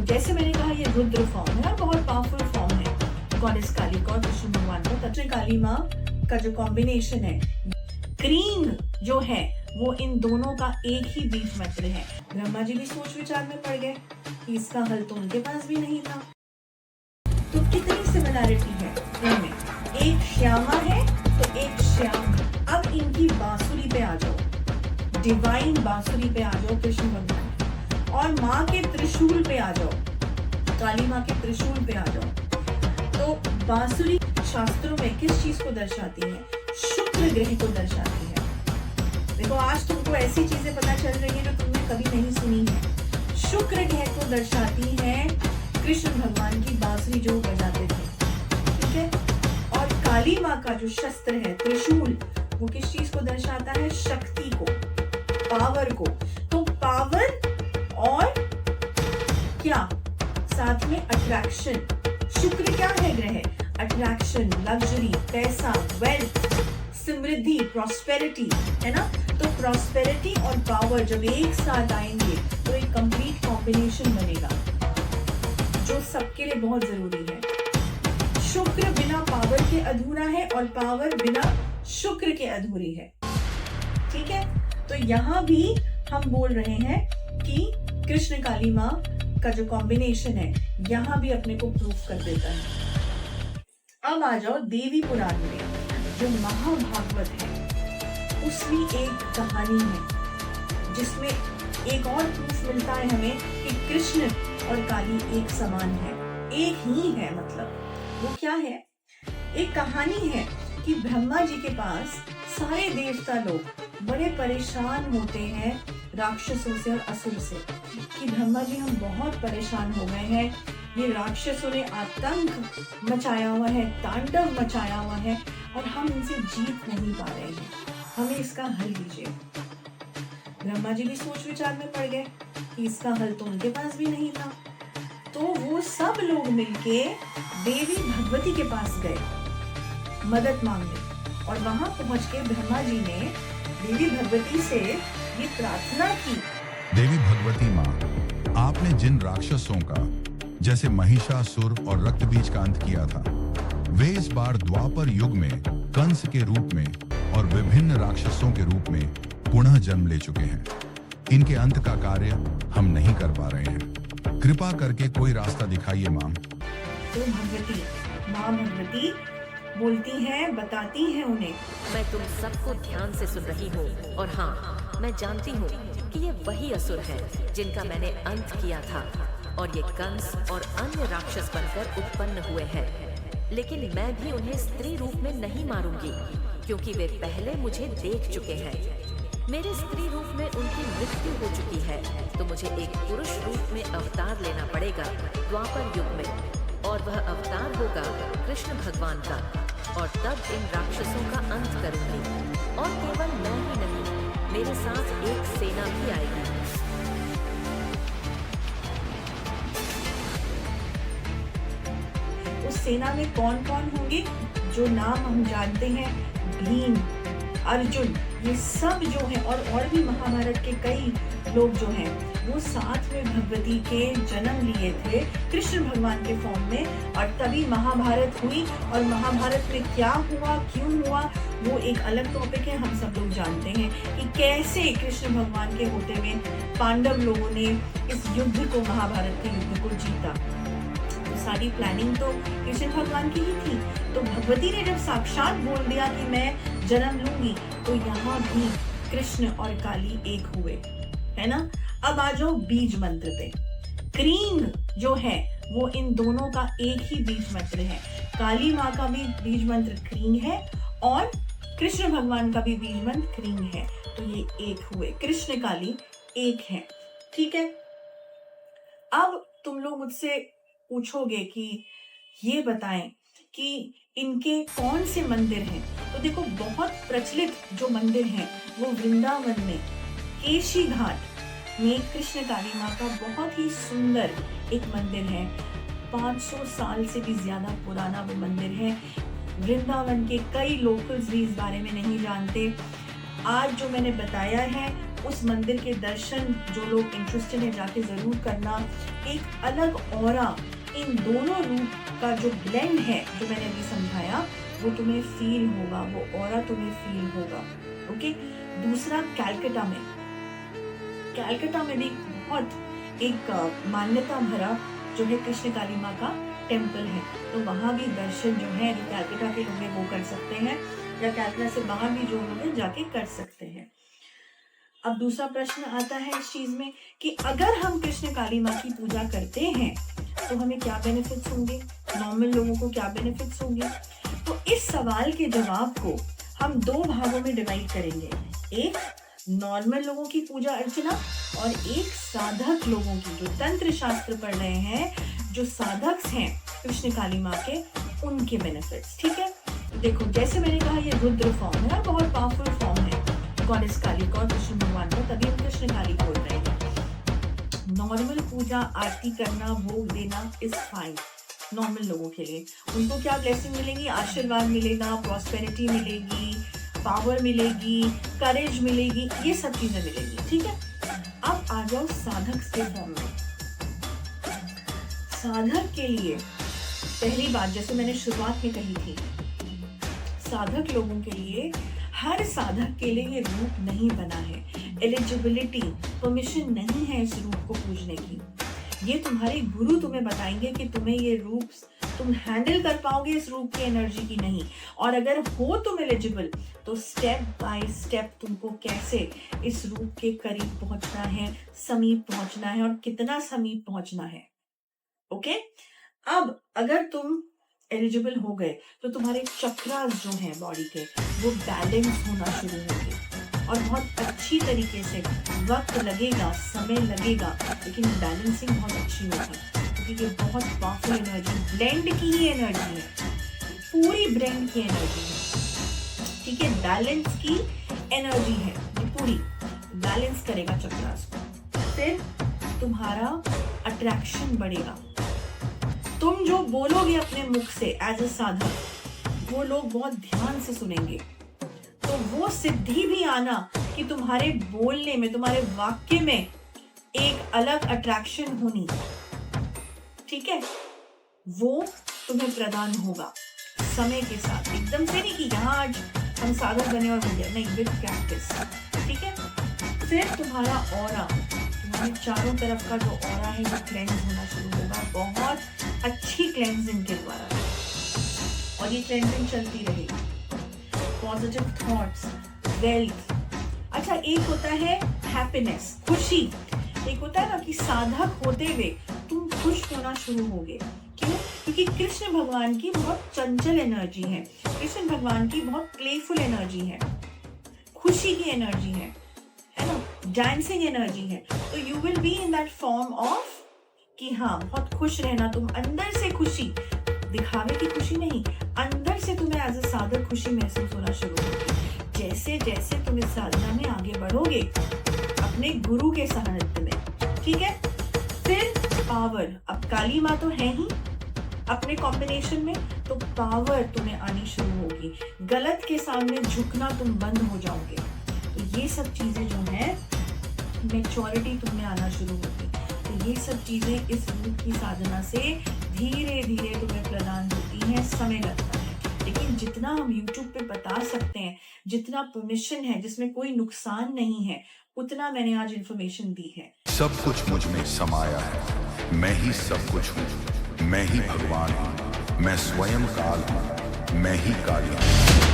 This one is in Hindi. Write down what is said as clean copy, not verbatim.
जैसे मैंने कहा ये रुद्र फॉर्म है ना, बहुत पावरफुल फॉर्म है गॉडेस काली का और कृष्ण भगवान का। तब से काली माँ का जो कॉम्बिनेशन है, क्रींग जो है वो इन दोनों का एक ही बीज मंत्र है। ब्रह्मा जी भी सोच विचार में पड़ गए कि इसका हल तो उनके पास भी नहीं था। तो कितनी सिमिलैरिटी है इनमें, एक श्यामा है तो एक श्याम। अब इनकी बांसुरी पे आ जाओ, डिवाइन बांसुरी पे आ जाओ कृष्ण भगवान, और माँ के त्रिशूल पे आ जाओ, काली माँ के त्रिशूल पे आ जाओ। तो बांसुरी शास्त्रों में किस चीज को दर्शाती है? शुक्र ग्रह को दर्शाती है। देखो आज तुमको ऐसी चीजें पता चल रही है जो तुमने कभी नहीं सुनी है। शुक्र ग्रह को दर्शाती है कृष्ण भगवान की बांसुरी जो बजाते थे, ठीक है। और काली माँ का जो शस्त्र है त्रिशूल, वो किस चीज को दर्शाता है? शक्ति को, पावर को। तो पावर और क्या, साथ में अट्रैक्शन। शुक्र क्या है ग्रह? अट्रैक्शन, लग्जरी, पैसा, वेल्थ, समृद्धि, प्रॉस्पेरिटी, है ना। तो प्रॉस्पेरिटी और पावर जब एक साथ आएंगे तो एक कंप्लीट कॉम्बिनेशन बनेगा जो सबके लिए बहुत जरूरी है। शुक्र बिना पावर के अधूरा है और पावर बिना शुक्र के अधूरी है, ठीक है। तो यहाँ भी हम बोल रहे हैं कि कृष्ण काली माँ का जो कॉम्बिनेशन है यहाँ भी अपने को प्रूव कर देता है। अब आ जाओ देवी पुराण में, जो महाभागवत है उसमें एक कहानी है जिसमें एक और प्रूफ मिलता है हमें कि कृष्ण और काली एक समान है, एक ही है। मतलब वो क्या है? एक कहानी है कि ब्रह्मा जी के पास सारे देवता लोग बड़े परेशान होते हैं राक्षसों से और असुर से, कि ब्रह्मा जी हम बहुत परेशान हो गए हैं, ये राक्षसों ने आतंक मचाया हुआ है, तांडव मचाया हुआ है और हम इनसे जीत नहीं पा रहे हैं, हमें इसका हल दीजिए। ब्रह्मा जी भी सोच विचार में पड़ गए कि इसका हल तो उनके पास भी नहीं था। तो वो सब लोग मिलके देवी भगवती के पास गए मदद मांगने, और वहां पहुंच के ब्रह्मा जी ने देवी भगवती से ये प्रार्थना की। देवी भगवती माँ, आपने जिन राक्षसों का जैसे महिषासुर और रक्तबीज का अंत किया था, वे इस बार द्वापर युग में कंस के रूप में और विभिन्न राक्षसों के रूप में पुनः जन्म ले चुके हैं। इनके अंत का कार्य हम नहीं कर पा रहे हैं, कृपा करके कोई रास्ता दिखाइए मां। तो भगवती माँ भगवती बोलती हैं, बताती हैं उन्हें, मैं तुम सबको ध्यान से सुन रही हूँ और हाँ, मैं जानती हूँ कि ये वही असुर हैं जिनका मैंने अंत किया था और ये कंस और अन्य राक्षस बनकर उत्पन्न हुए हैं। लेकिन मैं भी उन्हें स्त्री रूप में नहीं मारूंगी, क्योंकि वे पहले मुझे देख चुके हैं। मेरे स्त्री रूप में उनकी मृत्यु हो चुकी है, तो मुझे एक पुरुष रूप में अवतार लेना पड़ेगा द्वापर युग में, और वह अवतार होगा कृष्ण भगवान का, और तब इन राक्षसों का अंत करूंगी। और केवल मैं ही नहीं, मेरे साथ एक सेना भी आएगी। उस सेना में कौन कौन होंगे? जो नाम हम जानते हैं, भीम, अर्जुन, ये सब जो है, और भी महाभारत के कई लोग जो हैं वो साथ में भगवती के जन्म लिए थे कृष्ण भगवान के फॉर्म में, और तभी महाभारत हुई। और महाभारत में क्या हुआ, क्यों हुआ, वो एक अलग टॉपिक है। हम सब लोग जानते हैं कि कैसे कृष्ण भगवान के होते हुए पांडव लोगों ने इस युद्ध को, महाभारत के युद्ध को जीता। तो सारी प्लानिंग तो कृष्ण भगवान की ही थी। तो भगवती ने जब साक्षात बोल दिया कि मैं जन्म लूंगी, तो यहाँ भी कृष्ण और काली एक हुए, है ना। अब आ जाओ बीज मंत्र पे। क्रींग जो है वो इन दोनों का एक ही बीज मंत्र है। काली माँ का भी बीज मंत्र क्रींग है और कृष्ण भगवान का भी बीज मंत्र क्रींग है। तो ये एक हुए, कृष्ण काली एक है, ठीक है। अब तुम लोग मुझसे पूछोगे कि ये बताएं कि इनके कौन से मंदिर हैं। तो देखो, बहुत प्रचलित जो मंदिर हैं वो वृंदावन में केशी घाट में कृष्ण काली माँ का बहुत ही सुंदर एक मंदिर है। 500 साल से भी ज्यादा पुराना वो मंदिर है। वृंदावन के कई लोकल्स भी इस बारे में नहीं जानते। आज जो मैंने बताया है उस मंदिर के दर्शन जो लोग इंटरेस्टेड है जाके जरूर करना। एक अलग ऑरा इन दोनों रूप का जो ब्लेंड है जो मैंने अभी समझाया वो तुम्हें फील होगा, वो ऑरा तुम्हें फील होगा। ओके। दूसरा, कैलकाटा में भी बहुत एक मान्यता भरा जो है कृष्ण काली माँ का टेम्पल है, तो वहां भी दर्शन जो है जो कैलकाटा के लोग हैं वो कर सकते हैं, या कैलकाटा से बाहर भी जो लोग हैं जाके कर सकते हैं। अब दूसरा प्रश्न आता है इस चीज में कि अगर हम कृष्ण काली माँ की पूजा करते हैं तो हमें क्या बेनिफिट्स होंगे, नॉर्मल लोगों को क्या बेनिफिट्स होंगे। तो इस सवाल के जवाब को हम दो भागों में डिवाइड करेंगे, एक नॉर्मल लोगों की पूजा अर्चना और एक साधक लोगों की, जो तंत्र शास्त्र पढ़ रहे हैं, जो साधक हैं कृष्ण काली माँ के, उनके बेनिफिट्स। ठीक है, देखो जैसे मैंने कहा ये रुद्र फॉर्म है ना, बहुत पावरफुल फॉर्म है गॉडेस काली का और कृष्ण भगवान का, तभी हम कृष्ण काली बोल रहे हैं। नॉर्मल पूजा आरती करना, भोग देना इज फाइन नॉर्मल लोगों के लिए। उनको क्या ब्लेसिंग मिलेगी, आशीर्वाद मिलेगा, प्रॉस्पेरिटी मिलेगी, पावर मिलेगी, करेज मिलेगी, ये सब चीजें मिलेगी। ठीक है, अब आ जाओ साधक के फॉर्म में। साधक के लिए पहली बात जैसे मैंने शुरुआत में कही थी, साधक लोगों के लिए हर साधक के लिए ये रूप नहीं बना है, एलिजिबिलिटी परमिशन नहीं है इस रूप को पूजने की। ये तुम्हारे गुरु तुम्हें बताएंगे कि तुम्हें ये रूप तुम हैंडल कर पाओगे इस रूप की एनर्जी की नहीं, और अगर हो तुम एलिजिबल तो स्टेप बाय स्टेप तुमको कैसे इस रूप के करीब पहुंचना है, समीप पहुंचना है और कितना समीप पहुंचना है। ओके, अब अगर तुम एलिजिबल हो गए तो तुम्हारे चक्रास जो हैं बॉडी के वो बैलेंस होना शुरू होंगे, और बहुत अच्छी तरीके से, वक्त लगेगा, समय लगेगा, लेकिन बैलेंसिंग बहुत अच्छी होगी, क्योंकि ये बहुत पावरफुल एनर्जी, ब्लेंड की ही एनर्जी है, पूरी ब्लेंड की एनर्जी है। ठीक है, बैलेंस की एनर्जी है, ये पूरी बैलेंस करेगा चक्रास को। फिर तुम्हारा अट्रैक्शन बढ़ेगा, तुम जो बोलोगे अपने मुख से एज अ साधक वो लोग बहुत ध्यान से सुनेंगे, तो वो सिद्धि भी आना कि तुम्हारे बोलने में, तुम्हारे वाक्य में एक अलग अट्रैक्शन होनी, ठीक है, वो तुम्हें प्रदान होगा समय के साथ। एकदम से नहीं कि यहाँ आज हम साधक बने और हो गया, नहीं, विद प्रैक्टिस। ठीक है, फिर तुम्हारा ऑरा, तुम्हारे चारों तरफ का जो ऑरा है वो क्लेंस होना शुरू होगा, बहुत अच्छी क्लेंजिंग के द्वारा, और ये क्लेंजिंग चलती रहेगी। Positive thoughts, wealth. अच्छा, एक होता है हैप्पीनेस, खुशी। एक होता है ना कि साधक होते हुए तुम खुश होना शुरू होगे। क्यों? क्योंकि कृष्ण भगवान की बहुत चंचल एनर्जी है, कृष्ण भगवान की बहुत प्लेफुल एनर्जी है, खुशी की एनर्जी है ना, डांसिंग एनर्जी है। तो you will be in that form of कि हाँ, बहुत खुश रहना, तुम अंदर से खुशी, दिखावे की खुशी नहीं, अंदर से तुम्हें एज अ साधक खुशी महसूस होना शुरू होगी। जैसे जैसे तुम इस साधना में आगे बढ़ोगे अपने गुरु के सानिध्य में। ठीक है, फिर पावर, अब काली माँ तो है ही अपने कॉम्बिनेशन में, तो पावर तुम्हें आनी शुरू होगी, गलत के सामने झुकना तुम बंद हो जाओगे। तो ये सब चीजें जो है, मैच्योरिटी तुम्हें आना शुरू होगी। तो ये सब चीजें इस रूप की साधना से धीरे धीरे तुम्हें प्रदान होती हैं, समय लगता है, लेकिन जितना हम YouTube पे बता सकते हैं, जितना परमिशन है, जिसमें कोई नुकसान नहीं है, उतना मैंने आज इंफॉर्मेशन दी है। सब कुछ मुझ में समाया है, मैं ही सब कुछ हूँ, मैं ही भगवान हूँ, मैं स्वयं काल हूँ, मैं ही काली हूँ।